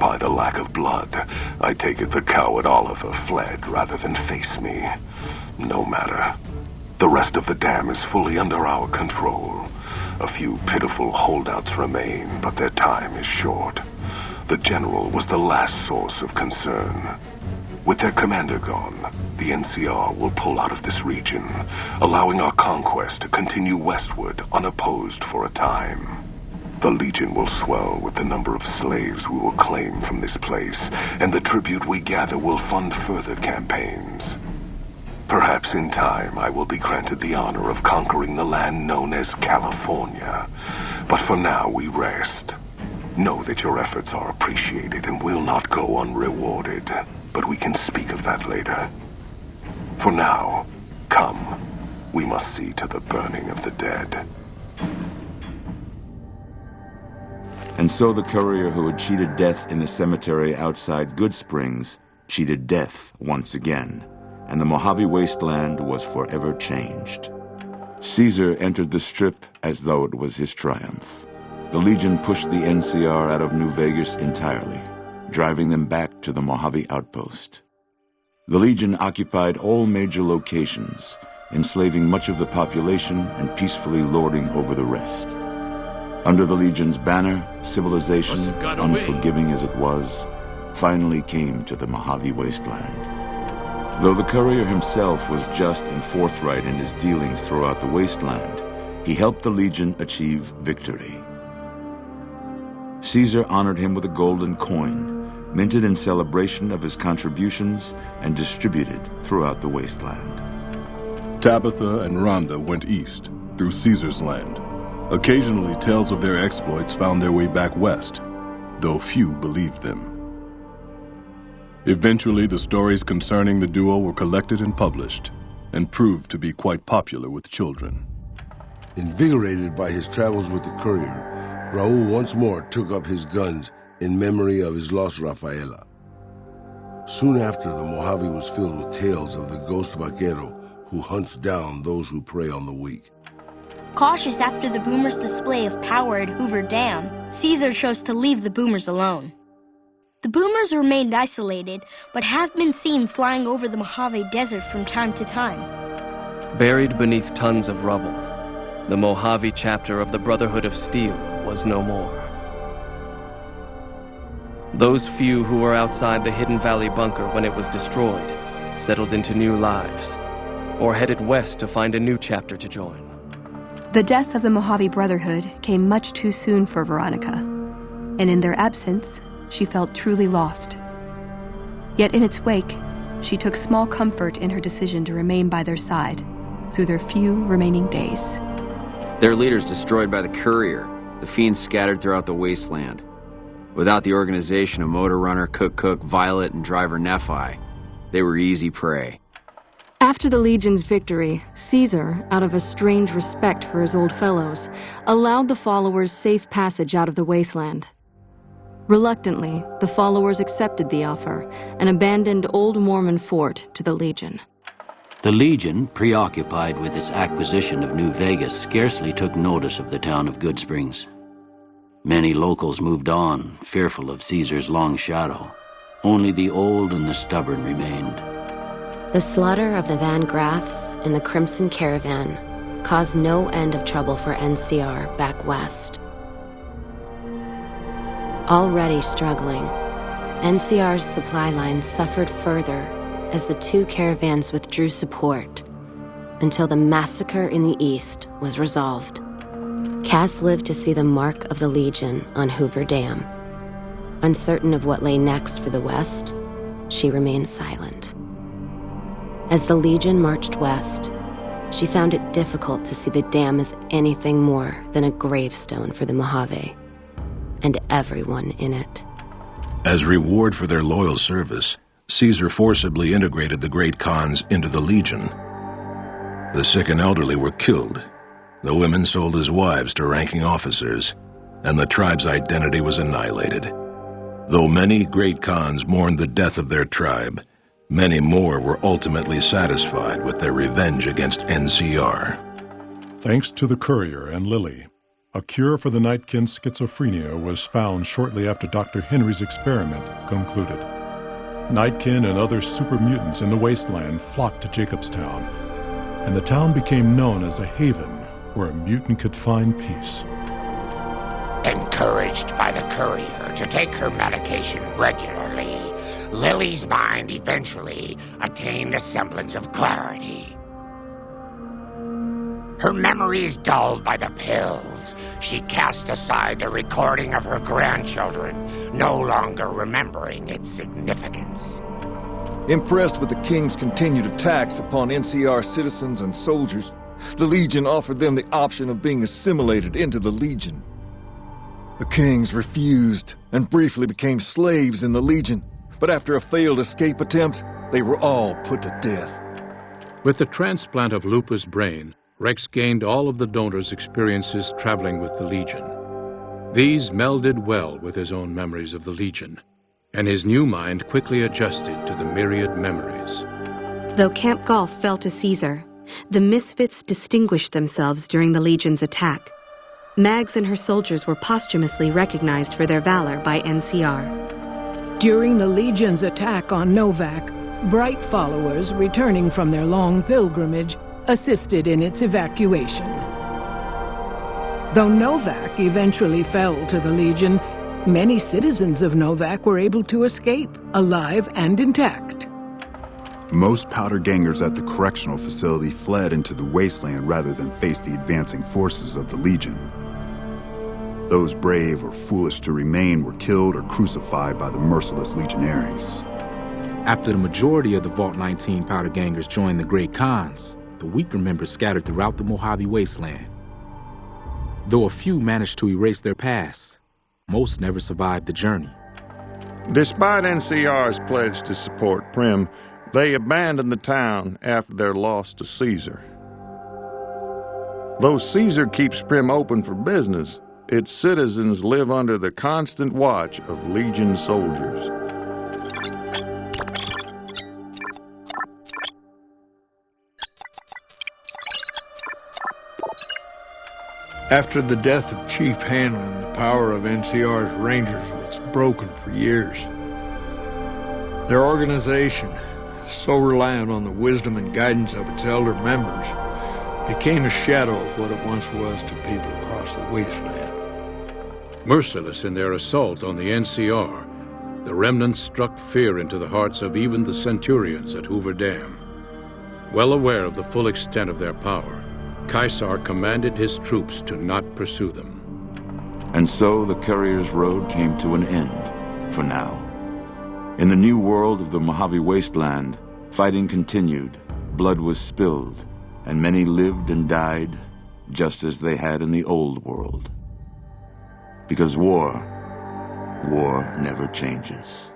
By the lack of blood, I take it the coward Oliver fled rather than face me. No matter. The rest of the dam is fully under our control. A few pitiful holdouts remain, but their time is short. The general was the last source of concern. With their commander gone, the NCR will pull out of this region, allowing our conquest to continue westward unopposed for a time. The Legion will swell with the number of slaves we will claim from this place, and the tribute we gather will fund further campaigns. Perhaps in time I will be granted the honor of conquering the land known as California. But for now we rest. Know that your efforts are appreciated and will not go unrewarded. But we can speak of that later. For now, come. We must see to the burning of the dead. And so the courier who had cheated death in the cemetery outside Good Springs cheated death once again, and the Mojave wasteland was forever changed. Caesar entered the Strip as though it was his triumph. The Legion pushed the NCR out of New Vegas entirely, driving them back to the Mojave outpost. The Legion occupied all major locations, enslaving much of the population and peacefully lording over the rest. Under the Legion's banner, civilization, unforgiving as it was, finally came to the Mojave wasteland. Though the courier himself was just and forthright in his dealings throughout the wasteland, he helped the Legion achieve victory. Caesar honored him with a golden coin, minted in celebration of his contributions and distributed throughout the wasteland. Tabitha and Rhonda went east, through Caesar's land. Occasionally, tales of their exploits found their way back west, though few believed them. Eventually, the stories concerning the duo were collected and published, and proved to be quite popular with children. Invigorated by his travels with the courier, Raul once more took up his guns in memory of his lost Rafaela. Soon after, the Mojave was filled with tales of the ghost vaquero who hunts down those who prey on the weak. Cautious after the boomers' display of power at Hoover Dam, Caesar chose to leave the boomers alone. The boomers remained isolated, but have been seen flying over the Mojave Desert from time to time. Buried beneath tons of rubble, the Mojave chapter of the Brotherhood of Steel was no more. Those few who were outside the Hidden Valley bunker when it was destroyed settled into new lives, or headed west to find a new chapter to join. The death of the Mojave Brotherhood came much too soon for Veronica, and in their absence, she felt truly lost. Yet in its wake, she took small comfort in her decision to remain by their side through their few remaining days. Their leaders destroyed by the courier, the fiends scattered throughout the wasteland. Without the organization of Motor Runner, Cook, Violet, and Driver Nephi, they were easy prey. After the Legion's victory, Caesar, out of a strange respect for his old fellows, allowed the followers safe passage out of the wasteland. Reluctantly, the followers accepted the offer and abandoned Old Mormon Fort to the Legion. The Legion, preoccupied with its acquisition of New Vegas, scarcely took notice of the town of Good Springs. Many locals moved on, fearful of Caesar's long shadow. Only the old and the stubborn remained. The slaughter of the Van Graffs and the Crimson Caravan caused no end of trouble for NCR back west. Already struggling, NCR's supply line suffered further as the two caravans withdrew support until the massacre in the east was resolved. Cass lived to see the mark of the Legion on Hoover Dam. Uncertain of what lay next for the west, she remained silent. As the Legion marched west, she found it difficult to see the dam as anything more than a gravestone for the Mojave and everyone in it. As reward for their loyal service, Caesar forcibly integrated the great Khans into the Legion. The sick and elderly were killed, the women sold as wives to ranking officers, and the tribe's identity was annihilated. Though many great Khans mourned the death of their tribe, many more were ultimately satisfied with their revenge against NCR. Thanks to the courier and Lily, A cure for the Nightkin's schizophrenia was found shortly after Dr. Henry's experiment concluded. Nightkin and other super mutants in the wasteland flocked to Jacobstown, and the town became known as a haven where a mutant could find peace. Encouraged by the courier to take her medication regularly, Lily's mind eventually attained a semblance of clarity. Her memories dulled by the pills, she cast aside the recording of her grandchildren, no longer remembering its significance. Impressed with the King's continued attacks upon NCR citizens and soldiers, the Legion offered them the option of being assimilated into the Legion. The Kings refused and briefly became slaves in the Legion, but after a failed escape attempt, they were all put to death. With the transplant of Lupa's brain, Rex gained all of the donor's experiences traveling with the Legion. These melded well with his own memories of the Legion, and his new mind quickly adjusted to the myriad memories. Though Camp Golf fell to Caesar, the Misfits distinguished themselves during the Legion's attack. Mags and her soldiers were posthumously recognized for their valor by NCR. During the Legion's attack on Novak, Bright followers returning from their long pilgrimage assisted in its evacuation. Though Novak eventually fell to the Legion, many citizens of Novak were able to escape, alive and intact. Most powder gangers at the correctional facility fled into the wasteland rather than face the advancing forces of the Legion. Those brave or foolish to remain were killed or crucified by the merciless legionaries. After the majority of the Vault 19 powder gangers joined the Great Khans, the weaker members scattered throughout the Mojave wasteland. Though a few managed to erase their past, most never survived the journey. Despite NCR's pledge to support Prim, they abandoned the town after their loss to Caesar. Though Caesar keeps Prim open for business, its citizens live under the constant watch of Legion soldiers. After the death of Chief Hanlon, the power of NCR's Rangers was broken for years. Their organization, so reliant on the wisdom and guidance of its elder members, became a shadow of what it once was to people across the wasteland. Merciless in their assault on the NCR, the remnants struck fear into the hearts of even the Centurions at Hoover Dam. Well aware of the full extent of their power, Caesar commanded his troops to not pursue them. And so the courier's road came to an end, for now. In the new world of the Mojave Wasteland, fighting continued, blood was spilled, and many lived and died just as they had in the old world. Because war never changes.